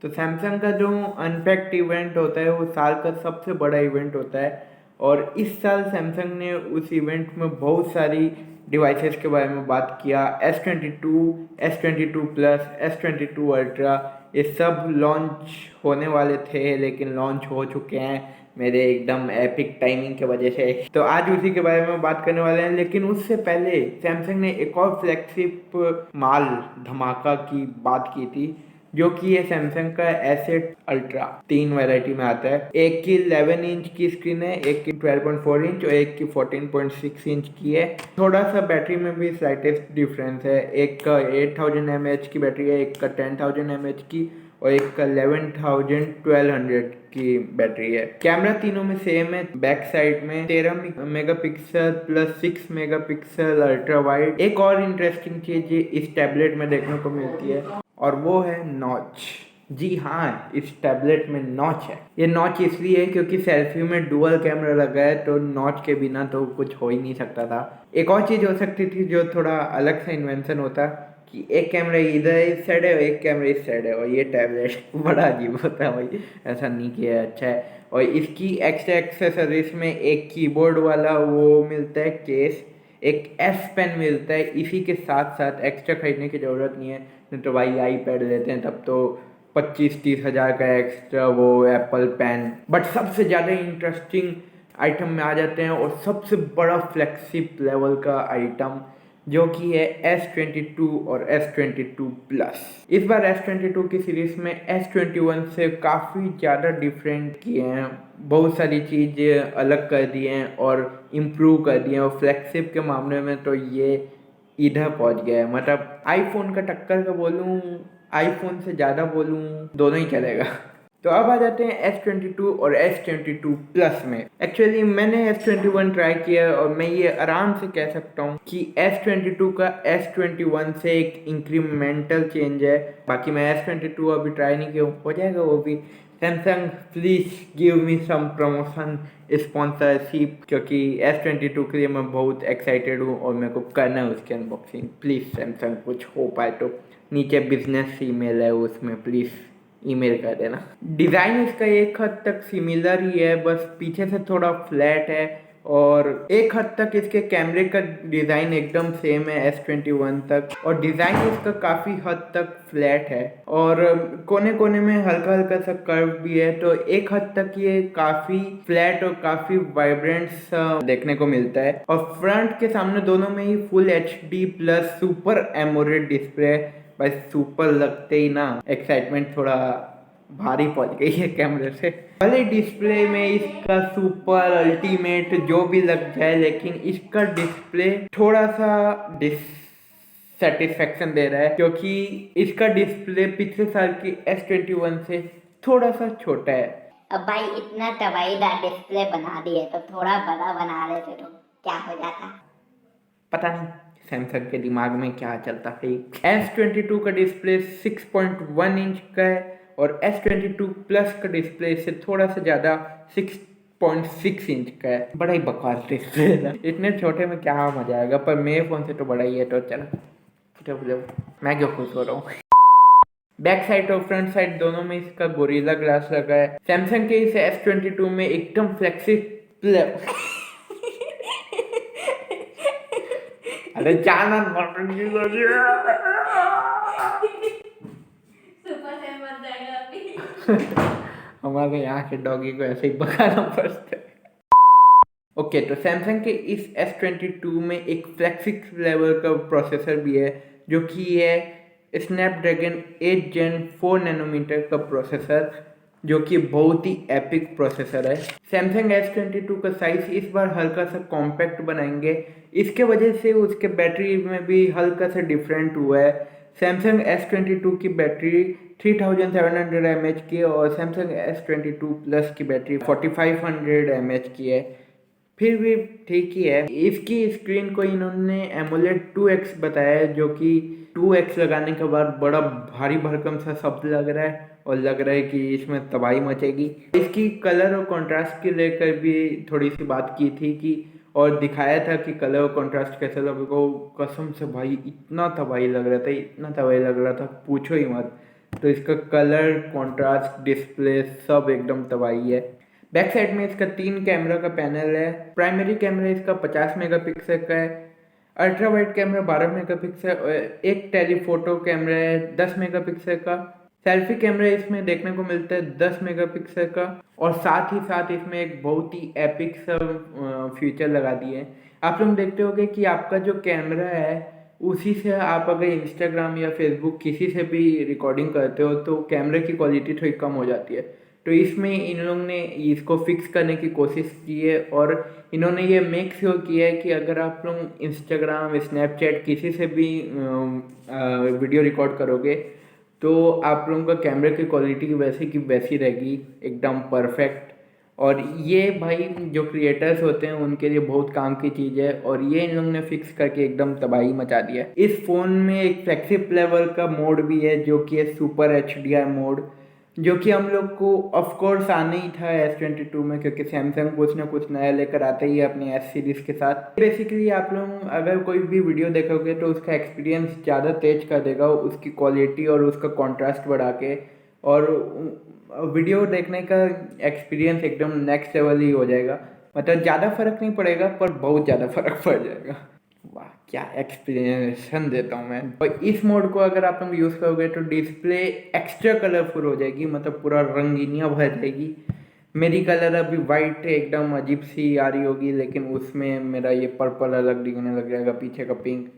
तो सैमसंग का जो अनपैक्ड इवेंट होता है वो साल का सबसे बड़ा इवेंट होता है और इस साल सैमसंग ने उस इवेंट में बहुत सारी डिवाइसेस के बारे में बात किया। S22, S22 plus, S22 ultra, ये सब लॉन्च होने वाले थे लेकिन लॉन्च हो चुके हैं मेरे एकदम एपिक टाइमिंग के वजह से। तो आज उसी के बारे में बात करने वाले हैं, लेकिन उससे पहले सैमसंग ने एक और फ्लैगशिप माल धमाका की बात की थी जो कि ये सैमसंग का एसेट अल्ट्रा 3 वैरायटी में आता है। एक की 11 इंच की स्क्रीन है, एक की 12.4 इंच और एक की 14.6 इंच की है। थोड़ा सा बैटरी में भी स्लाइटेस्ट डिफरेंस है, एक का 8000 mAh की बैटरी है, एक का 10,000 mAh की और एक का 11,1200 की बैटरी है। कैमरा तीनों में सेम है, बैक साइड में 13 megapixel plus 6 megapixel ultra wide. एक और इंटरेस्टिंग चीज इस टैबलेट में देखने को मिलती है और वो है नॉच। जी हाँ, इस टैबलेट में नॉच है। ये नॉच इसलिए है क्योंकि सेल्फी में डुअल कैमरा लगा है, तो नॉच के बिना तो कुछ हो ही नहीं सकता था। एक और चीज़ हो सकती थी जो थोड़ा अलग सा इन्वेंशन होता कि एक कैमरा इधर इस साइड है और एक कैमरा इस साइड है, और ये टैबलेट बड़ा अजीब होता है भाई, ऐसा नहीं किया है, अच्छा है। और इसकी एक्स्ट्रा एक्सेसरीज में एक कीबोर्ड वाला वो मिलता है केस, एक एस पेन मिलता है, इसी के साथ साथ एक्स्ट्रा खरीदने की ज़रूरत नहीं है। नहीं तो भाई आईपैड लेते हैं तब तो 25-30 हज़ार का एक्स्ट्रा वो एप्पल पेन। बट सबसे ज़्यादा इंटरेस्टिंग आइटम में आ जाते हैं और सबसे बड़ा फ्लैगशिप लेवल का आइटम जो कि है S22 और S22 प्लस। इस बार S22 की सीरीज में S21 से काफ़ी ज़्यादा डिफरेंट किए हैं, बहुत सारी चीज़ अलग कर दिए हैं और इम्प्रूव कर दिए हैं, और फ्लैगशिप के मामले में तो ये इधर पहुंच गया है, मतलब आईफोन का टक्कर का बोलूँ, आईफोन से ज़्यादा बोलूँ, दोनों ही चलेगा। तो अब आ जाते हैं S22 और S22 प्लस में। एक्चुअली मैंने S21 ट्राई किया और मैं ये आराम से कह सकता हूँ कि S22 का S21 से एक इंक्रीमेंटल चेंज है। बाकी मैं S22 अभी ट्राई नहीं किया हूँ, हो जाएगा वो भी। Samsung please give me some promotion sponsorship, क्योंकि S22 के लिए मैं बहुत एक्साइटेड हूँ और मेरे को करना है उसकी अनबॉक्सिंग। प्लीज़ सैमसंग कुछ हो पाए तो, नीचे बिजनेस ईमेल है उसमें प्लीज़ ईमेल कर देना। डिज़ाइन इसका एक हद तक सिमिलर ही है, बस पीछे से थोड़ा फ्लैट है, और एक हद तक इसके कैमरे का डिज़ाइन एकदम सेम है S21 तक, और डिज़ाइन इसका काफ़ी हद तक फ्लैट है और कोने कोने में हल्का हल्का सा कर्व भी है, तो एक हद तक ये काफ़ी फ्लैट और काफ़ी वाइब्रेंट सा देखने को मिलता है। और फ्रंट के सामने दोनों में ही full HD plus super AMOLED display. बस सुपर लगते ही ना एक्साइटमेंट थोड़ा भारी पड़ गई है कैमरे से। भले डिस्प्ले में इसका सुपर अल्टीमेट जो भी लग जाए, लेकिन इसका डिस्प्ले थोड़ा सा डिससेटिस्फेक्शन दे रहा है, क्योंकि इसका डिस्प्ले पिछले साल की S21 से थोड़ा सा छोटा है। अब भाई इतना तबाहीदार डिस्प्ले बना दिए तो थोड़ा बड़ा बना लेते तो क्या हो जाता। पता नहीं सैमसंग के दिमाग में क्या चलता है। S22 का डिस्प्ले 6.1 इंच का है और S22 प्लस का डिस्प्ले इससे थोड़ा सा ज़्यादा 6.6 इंच का है। बड़ा ही बकवास डिस्प्ले है, इतने छोटे में क्या मजा आएगा, पर मेरे फ़ोन से तो बड़ा ही है, तो चलो जब मैं क्यों खुश हो रहा हूँ। बैक साइड और फ्रंट साइड दोनों में इसका गोरिल्ला ग्लास लगा है। सैमसंग के इस S22 में एकदम फ्लेक्सिबल अरे जाना हमारे यहाँ के डॉगी को ऐसे ही पकाना पड़ता है। ओके, तो सैमसंग के इस S22 में एक फ्लैगशिप लेवल का प्रोसेसर भी है जो कि है स्नैपड्रैगन 8 Gen 4 नैनोमीटर का प्रोसेसर, जो कि बहुत ही एपिक प्रोसेसर है। सैमसंग S22 का साइज इस बार हल्का सा कॉम्पैक्ट बनाएंगे, इसके वजह से उसके बैटरी में भी हल्का सा डिफरेंट हुआ है। सैमसंग S22 की बैटरी 3700 mAh की है और सैमसंग S22 प्लस की बैटरी 4500 mAh की है। फिर भी ठीक ही है। इसकी स्क्रीन को इन्होंने एमोलेड 2x बताया है, जो कि 2x लगाने के बाद बड़ा भारी भरकम सा शब्द लग रहा है और लग रहा है कि इसमें तबाही मचेगी। इसकी कलर और कंट्रास्ट के लेकर भी थोड़ी सी बात की थी कि, और दिखाया था कि कलर और कंट्रास्ट कैसे लगेगा। कसम से भाई इतना तबाही लग रहा था, इतना तबाही लग रहा था पूछो ही मत। तो इसका कलर, कॉन्ट्रास्ट, डिस्प्ले सब एकदम तबाही है। बैक साइड में इसका 3 कैमरा का पैनल है। प्राइमरी कैमरा इसका 50 मेगापिक्सल का है, अल्ट्रा वाइड कैमरा 12 मेगापिक्सल और एक टेलीफोटो कैमरा है 10 मेगापिक्सल का। सेल्फी कैमरा इसमें देखने को मिलता है 10 मेगापिक्सल का, और साथ ही साथ इसमें एक बहुत ही एपिक सा फीचर लगा दिए हैं। आप लोग देखते होंगे कि आपका जो कैमरा है उसी से आप अगर इंस्टाग्राम या फेसबुक किसी से भी रिकॉर्डिंग करते हो तो कैमरे की क्वालिटी थोड़ी कम हो जाती है। तो इसमें इन लोग ने इसको फिक्स करने की कोशिश की है, और इन्होंने ये मेक श्योर किया है कि अगर आप लोग इंस्टाग्राम, स्नैपचैट किसी से भी वीडियो रिकॉर्ड करोगे तो आप लोगों का कैमरे की क्वालिटी वैसे की वैसी रहेगी, एकदम परफेक्ट। और ये भाई जो क्रिएटर्स होते हैं उनके लिए बहुत काम की चीज़ है, और ये इन लोगों ने फिक्स करके एकदम तबाही मचा दिया है। इस फ़ोन में एक फ्लैगशिप लेवल का मोड भी है जो कि है सुपर HDR मोड, जो कि हम लोग को ऑफ कोर्स आना ही था S22 में, क्योंकि सैमसंग कुछ ना कुछ नया लेकर आता ही है अपने S सीरीज़ के साथ। बेसिकली आप लोग अगर कोई भी वीडियो देखोगे तो उसका एक्सपीरियंस ज़्यादा तेज कर देगा, उसकी क्वालिटी और उसका कॉन्ट्रास्ट बढ़ा के, और वीडियो देखने का एक्सपीरियंस एकदम नेक्स्ट लेवल ही हो जाएगा। मतलब ज़्यादा फर्क नहीं पड़ेगा पर बहुत ज़्यादा फर्क पड़ जाएगा। वाह क्या एक्सप्लेनेशन देता हूँ मैं। और इस मोड को अगर आप लोग यूज़ करोगे तो डिस्प्ले एक्स्ट्रा कलरफुल हो जाएगी, मतलब पूरा रंगीनियाँ भर जाएगी। मेरी कलर अभी वाइट एकदम अजीब सी आ रही होगी, लेकिन उसमें मेरा ये पर्पल अलग दिखने लग जाएगा, पीछे का पिंक।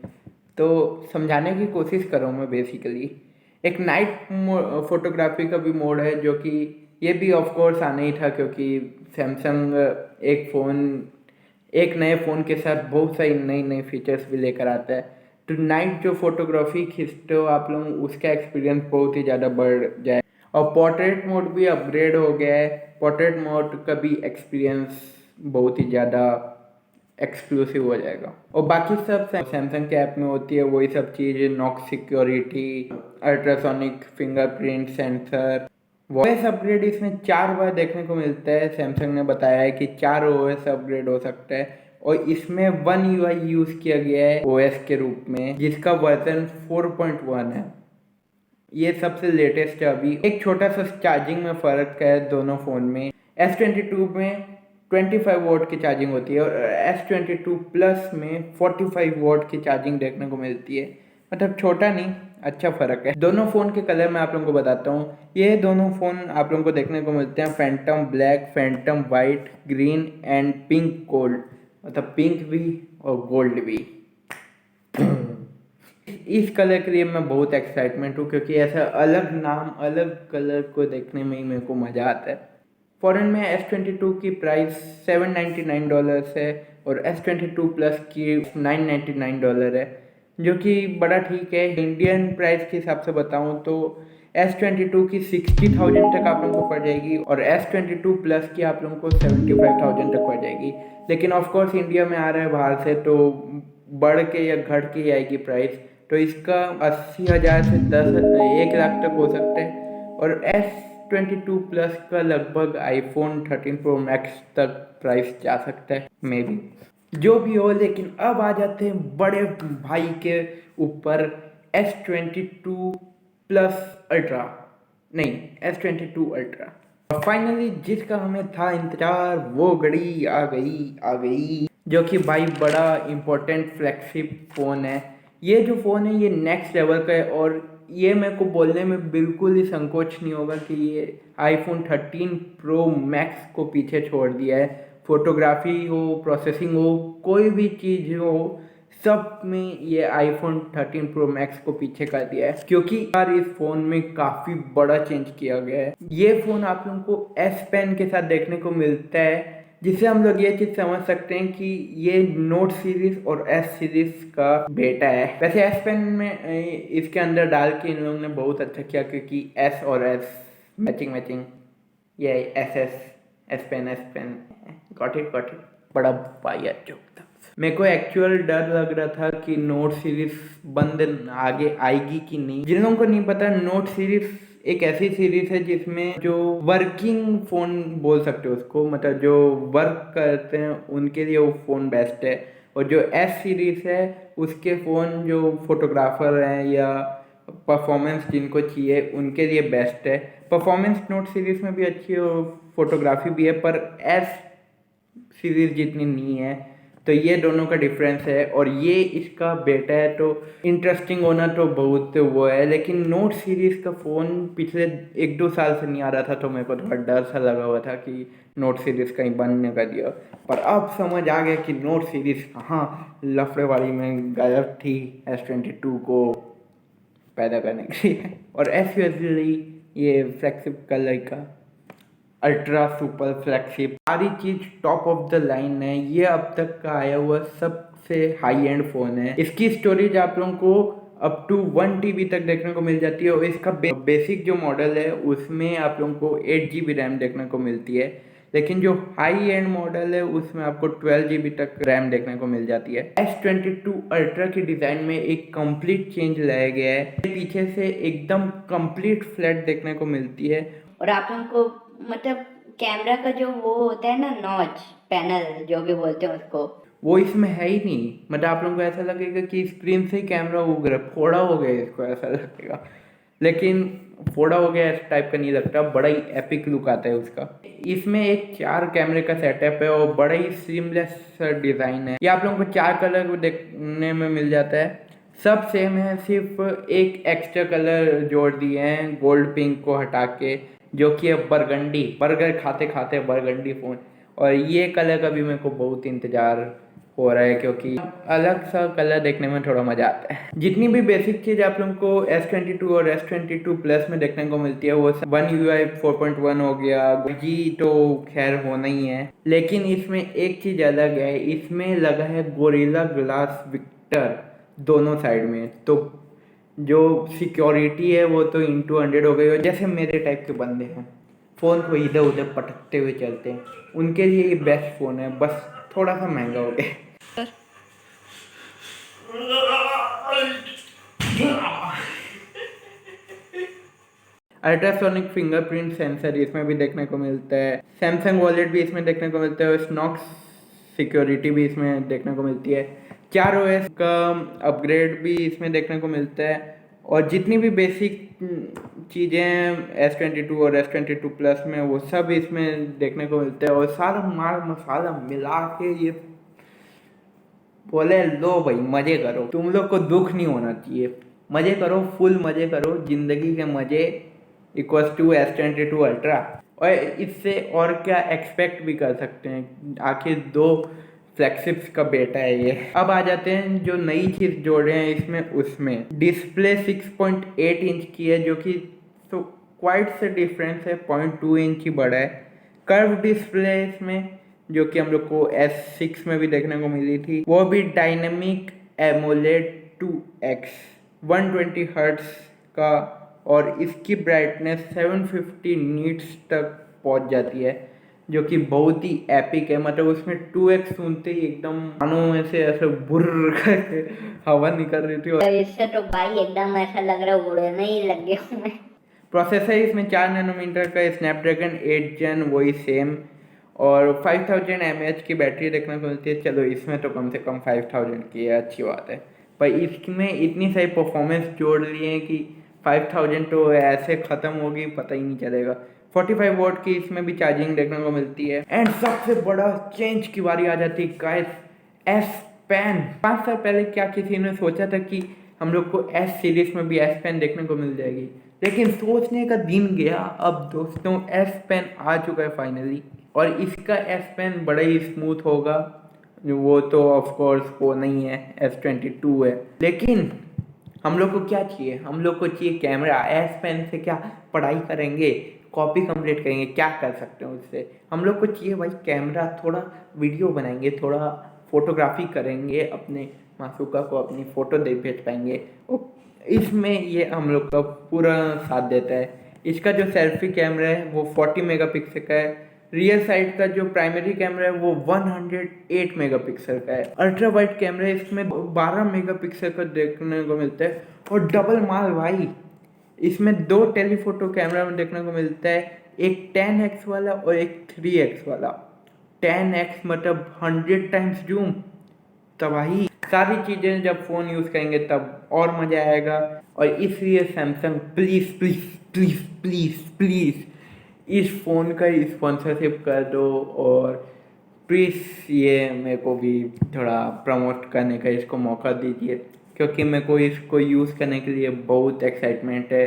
तो समझाने की कोशिश कर रहा हूँ मैं बेसिकली। एक नाइट फोटोग्राफी का भी मोड है जो कि ये भी ऑफ कोर्स आना ही था, क्योंकि सैमसंग एक नए फ़ोन के साथ बहुत सारी नई नई फीचर्स भी लेकर आता है। तो नाइट जो फोटोग्राफी खींचते हो आप लोग उसका एक्सपीरियंस बहुत ही ज़्यादा बढ़ जाए। और पोर्ट्रेट मोड भी अपग्रेड हो गया है। पोर्ट्रेट मोड का भी एक्सपीरियंस बहुत ही ज़्यादा एक्सक्लूसिव हो जाएगा। और बाकी सब सैमसंग के ऐप में होती है वही सब चीज़, Knox security, ultrasonic fingerprint sensor. Voice upgrade इसमें 4 बार देखने को मिलता है। सैमसंग ने बताया है कि 4 OS अपग्रेड हो सकता है, और इसमें One UI यूज़ किया गया है OS के रूप में, जिसका वर्जन 4.1 है। ये सबसे लेटेस्ट है अभी। एक छोटा सा चार्जिंग में फ़र्क है दोनों फ़ोन में। S22 में 25 वॉट की चार्जिंग होती है, और S22 प्लस में 45 वॉट की चार्जिंग देखने को मिलती है। मतलब छोटा नहीं, अच्छा फ़र्क है। दोनों फ़ोन के कलर मैं आप लोगों को बताता हूँ। ये दोनों फ़ोन आप लोगों को देखने को मिलते हैं Phantom black, Phantom white, green and pink gold. मतलब पिंक भी और गोल्ड भी। इस कलर के लिए मैं बहुत एक्साइटमेंट हूँ, क्योंकि ऐसा अलग नाम, अलग कलर को देखने में ही मेरे को मज़ा आता है। फॉरेन में S22 की प्राइस $799 है, और S22 प्लस की $999 है, जो कि बड़ा ठीक है। इंडियन प्राइस के हिसाब से बताऊँ तो S22 की 60,000 तक आप लोगों को पड़ जाएगी, और S22 प्लस की आप लोगों को 75,000 तक पड़ जाएगी। लेकिन ऑफ कोर्स इंडिया में आ रहा है बाहर से, तो बढ़ के या घट के ही आएगी प्राइस। तो इसका 80,000 से 1 लाख तक हो सकता है, और S22 प्लस का लगभग iPhone 13 Pro Max तक प्राइस जा सकता है मे बी। जो भी हो, लेकिन अब आ जाते हैं बड़े भाई के ऊपर, S22 प्लस अल्ट्रा, नहीं S22 अल्ट्रा। फाइनली जिसका हमें था इंतजार वो घड़ी आ गई, जो कि भाई बड़ा इम्पोर्टेंट फ्लैगशिप फ़ोन है। ये जो फ़ोन है ये नेक्स्ट लेवल का है, और ये मेरे को बोलने में बिल्कुल ही संकोच नहीं होगा कि ये iPhone 13 Pro Max को पीछे छोड़ दिया है। फोटोग्राफी हो, प्रोसेसिंग हो, कोई भी चीज़ हो, सब में ये iPhone 13 Pro Max को पीछे कर दिया है, क्योंकि यार इस फ़ोन में काफ़ी बड़ा चेंज किया गया है। ये फ़ोन आप लोगों को S Pen के साथ देखने को मिलता है, जिससे हम लोग ये चीज़ समझ सकते हैं कि ये नोट सीरीज और S सीरीज का बेटा है। वैसे S Pen में इसके अंदर डाल के इन लोगों ने बहुत अच्छा किया, क्योंकि S और S मैचिंग, ये S Pen गॉट इट। बड़ा वाहियात जोक था। मेरे को एक्चुअल डर लग रहा था कि नोट सीरीज बंद आगे आएगी कि नहीं। जिन लोगों को नहीं पता, नोट सीरीज एक ऐसी सीरीज है जिसमें जो वर्किंग फ़ोन बोल सकते हो उसको, मतलब जो वर्क करते हैं उनके लिए वो फ़ोन बेस्ट है। और जो S सीरीज है उसके फ़ोन जो फोटोग्राफर हैं या परफॉर्मेंस जिनको चाहिए उनके लिए बेस्ट है। परफॉर्मेंस नोट सीरीज़ में भी अच्छी है और फोटोग्राफी भी है, पर एस सीरीज़ जितनी नहीं है। तो ये दोनों का डिफरेंस है, और ये इसका बेटा है, तो इंटरेस्टिंग होना तो बहुत वो है। लेकिन नोट सीरीज़ का फ़ोन पिछले 1-2 साल से नहीं आ रहा था, तो मेरे को थोड़ा डर सा लगा हुआ था कि नोट सीरीज़ कहीं बंद नहीं कर दिया। पर अब समझ आ गया कि नोट सीरीज़ कहाँ लफड़ेबाजी में गायब थी S22 को पैदा करने के लिए। और एस यूजली ये फ्लैगशिप कलर का अल्ट्रा सुपर फ्लैगशिप सारी चीज टॉप ऑफ द लाइन है। ये अब तक का आया हुआ सबसे हाई एंड फोन है। इसकी स्टोरेज आप लोगों को अप टू 1 TB तक देखने को मिल जाती है, और इसका बेसिक जो मॉडल है उसमें आप लोगों को 8 GB रैम देखने को मिलती है। लेकिन जो हाई एंड मॉडल है उसमें आपको 12 GB तक रैम देखने को मिल जाती है। S22 अल्ट्रा की डिज़ाइन में एक कंप्लीट चेंज लाया गया है। पीछे से एकदम कंप्लीट फ्लैट देखने को मिलती है, और आप लोगों को मतलब कैमरा का जो वो होता है ना, नॉच पैनल जो भी बोलते हैं उसको, वो इसमें है ही नहीं। मतलब आप लोगों को ऐसा लगेगा कि स्क्रीन से ही कैमरा उग रहा है, फोड़ा हो गया इसको ऐसा लगेगा। लेकिन फोड़ा हो गया इस टाइप का नहीं लगता, बड़ा ही एपिक लुक आता है उसका। इसमें एक 4 कैमरे का सेटअप है और बड़ा ही सीमलेस डिज़ाइन है। ये आप लोगों को 4 कलर देखने में मिल जाता है, सब सेम है, सिर्फ एक एक्स्ट्रा कलर जोड़ दिए हैं गोल्ड पिंक को हटा के, जो कि है बरगंडी। बर्गर खाते खाते बरगंडी फ़ोन। और ये कलर का भी मेरे को बहुत इंतज़ार हो रहा है, क्योंकि अलग सा कलर देखने में थोड़ा मज़ा आता है। जितनी भी बेसिक चीज़ आप लोगों को S22 और S22 प्लस में देखने को मिलती है, वो One UI 4.1 हो गया, जी तो खैर होना ही है। लेकिन इसमें एक चीज़ अलग है, इसमें लगा है गोरिल्ला ग्लास विक्टर दोनों साइड में। तो जो सिक्योरिटी है वो तो इंटू 100 हो गई। और जैसे मेरे टाइप के बंदे हैं, फ़ोन को इधर उधर पटकते हुए चलते हैं, उनके लिए ये बेस्ट फ़ोन है, बस थोड़ा सा महंगा हो गया। अल्ट्रासोनिक फिंगरप्रिंट सेंसर इसमें भी देखने को मिलता है। सैमसंग वॉलेट भी इसमें देखने को मिलता है, और स्नॉक्स सिक्योरिटी भी इसमें देखने को मिलती है। 4OS का अपग्रेड भी इसमें देखने को मिलता है। और जितनी भी बेसिक चीज़ें S22 और S22 प्लस में, वो सब इसमें देखने को मिलता है। और सारा माल मसाला मिला के ये बोले लो भाई मज़े करो। तुम लोग को दुख नहीं होना चाहिए, मज़े करो, फुल मज़े करो। ज़िंदगी के मज़े इक्वल्स टू S22 अल्ट्रा। और इससे और क्या एक्सपेक्ट भी कर सकते हैं, आखिर 2 फ्लैगशिप्स का बेटा है ये। अब आ जाते हैं जो नई चीज़ जोड़ रहे हैं इसमें, उसमें डिस्प्ले 6.8 इंच की है, जो कि तो क्वाइट से डिफरेंस है, 0.2 इंच ही बड़ा है। कर्व डिस्प्ले इसमें, जो कि हम लोग को S6 में भी देखने को मिली थी, वो भी डायनेमिक एमोलेड 2X 120 हर्ट्स का, और इसकी ब्राइटनेस 750 नीट्स तक पहुंच जाती है, जो कि बहुत ही एपिक है। मतलब उसमें 2X सुनते ही एकदम कानों में से ऐसे बुर्र करके हवा निकल रही थी। तो इससे तो भाई एकदम ऐसा लग रहा है उड़ने ही लग गया हूं मैं। प्रोसेसर इसमें 4 नैनोमीटर का स्नैपड्रैगन 8 Gen वही सेम, और 5000 mAh की बैटरी देखने को मिलती है। चलो इसमें तो कम से कम 5000 की है, अच्छी बात है। पर इसमें इतनी सारी परफॉर्मेंस जोड़ लिए हैं कि 5000 तो ऐसे ख़त्म होगी पता ही नहीं चलेगा। 45 वॉट की इसमें भी चार्जिंग देखने को मिलती है। एंड सबसे बड़ा चेंज की बारी आ जाती है गाइस, एस पेन। 5 साल पहले क्या किसी ने सोचा था कि हम लोग को S सीरीज में भी S पेन देखने को मिल जाएगी, लेकिन सोचने का दिन गया। अब दोस्तों S पेन आ चुका है फाइनली, और इसका S पेन बड़ा ही स्मूथ होगा। वो तो ऑफ कोर्स वो नहीं है, S22 है। लेकिन हम लोग को क्या चाहिए, हम लोग को चाहिए कैमरा। S पेन से क्या पढ़ाई करेंगे, कॉपी कंप्लीट करेंगे, क्या कर सकते हैं उससे। हम लोग को चाहिए भाई कैमरा, थोड़ा वीडियो बनाएंगे, थोड़ा फोटोग्राफी करेंगे, अपने मासूका को अपनी फ़ोटो दे भेज पाएंगे। इसमें ये हम लोग का पूरा साथ देता है। इसका जो सेल्फी कैमरा है वो 40 मेगापिक्सल का है। रियर साइड का जो प्राइमरी कैमरा है वो 108 मेगापिक्सल का है। अल्ट्रा वाइड कैमरा इसमें 12 मेगापिक्सल का देखने को मिलता है। और डबल माल भाई, इसमें 2 टेलीफोटो कैमरा में देखने को मिलता है, एक 10x वाला और एक 3x वाला। 10x मतलब 100 टाइम्स जूम, तबाही। सारी चीज़ें जब फ़ोन यूज़ करेंगे तब और मज़ा आएगा। और इसलिए Samsung please please please please please इस फ़ोन का स्पॉन्सरशिप कर दो, और प्लीज़ ये मेरे को भी थोड़ा प्रमोट करने का इसको मौका दीजिए, क्योंकि मेरे को इसको यूज़ करने के लिए बहुत एक्साइटमेंट है।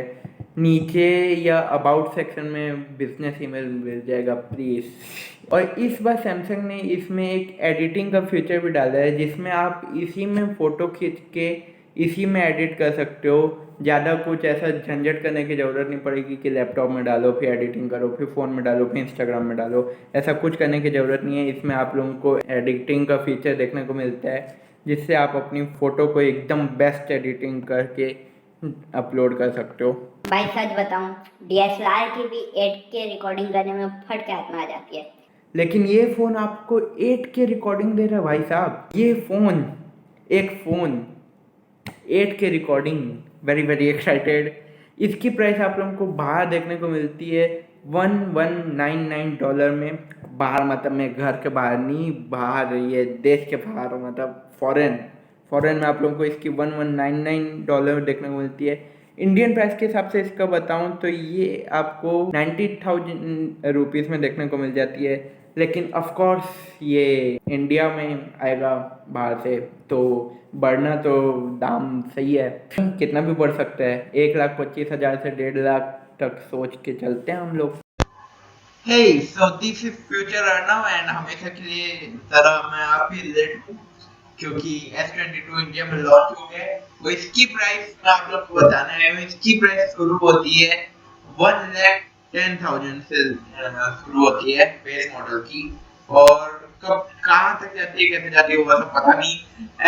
नीचे या अबाउट सेक्शन में बिजनेस ईमेल मिल जाएगा प्लीज़। और इस बार सैमसंग ने इसमें एक एडिटिंग का फीचर भी डाला है, जिसमें आप इसी में फ़ोटो खींच के इसी में एडिट कर सकते हो। ज़्यादा कुछ ऐसा झंझट करने की ज़रूरत नहीं पड़ेगी कि लैपटॉप में डालो फिर एडिटिंग करो, फिर फ़ोन में डालो, फिर इंस्टाग्राम में डालो। ऐसा कुछ करने की ज़रूरत नहीं है। इसमें आप लोगों को एडिटिंग का फीचर देखने को मिलता है, जिससे आप अपनी फ़ोटो को एकदम बेस्ट एडिटिंग करके अपलोड कर सकते हो। भाई सच बताऊं, डीएसएलआर की भी 8K रिकॉर्डिंग करने में फट के हाथ में आ जाती है। लेकिन ये फ़ोन आपको 8K रिकॉर्डिंग दे रहा है भाई साहब। ये फ़ोन, एक phone 8K recording, very very excited. इसकी प्राइस आप लोगों को बाहर देखने को मिलती है $1199 में। बाहर मतलब मैं घर के बाहर नहीं, बाहर ये देश के बाहर, मतलब फॉरेन में आप लोगों को इसकी $1199 देखने को मिलती है। इंडियन प्राइस के हिसाब से इसका बताऊं तो ये आपको 90,000 रुपीज़ में देखने को मिल जाती है। लेकिन ऑफ कोर्स ये इंडिया में आएगा बाहर से, तो बढ़ना तो दाम सही है, कितना भी बढ़ सकता है। 1,25,000 से 1.5 लाख तक सोच के चलते हैं हम लोग। Hey, so this is future Arnav and हमेशा के लिए तरह मैं आप ही लेट हूँ, क्योंकि S22 इंडिया में लॉन्च हो गया है। वो इसकी प्राइस मैं आप लोग को बताना है। इसकी प्राइस शुरू होती है 1,10,000 से शुरू होती है बेस मॉडल की, और कब कहाँ तक जाती है कैसे जाती है वो सब पता नहीं।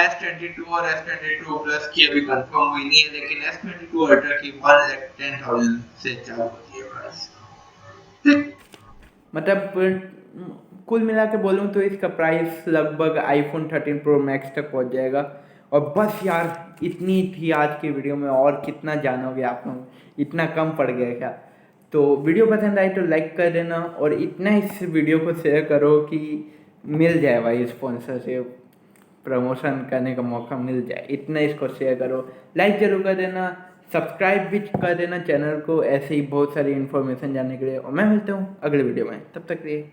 S22 और S22 प्लस की अभी कंफर्म हुई नहीं है, लेकिन S22 अल्ट्रा की 1,10,000 से चालू होती है प्राइस। मतलब कुल मिला के बोलूँ तो इसका प्राइस लगभग iPhone 13 Pro Max तक पहुंच जाएगा। और बस यार इतनी थी आज की वीडियो में, और कितना जानोगे आप लोग, इतना कम पड़ गया क्या? तो वीडियो पसंद आई तो लाइक कर देना, और इतना इस वीडियो को शेयर करो कि मिल जाए भाई स्पॉन्सरशिप, प्रमोशन करने का मौका मिल जाए। इतना इसको शेयर करो, लाइक जरूर कर देना, सब्सक्राइब भी कर देना चैनल को, ऐसे ही बहुत सारी इन्फॉर्मेशन जानने के लिए। और मैं मिलता हूँ अगले वीडियो में, तब तक के लिए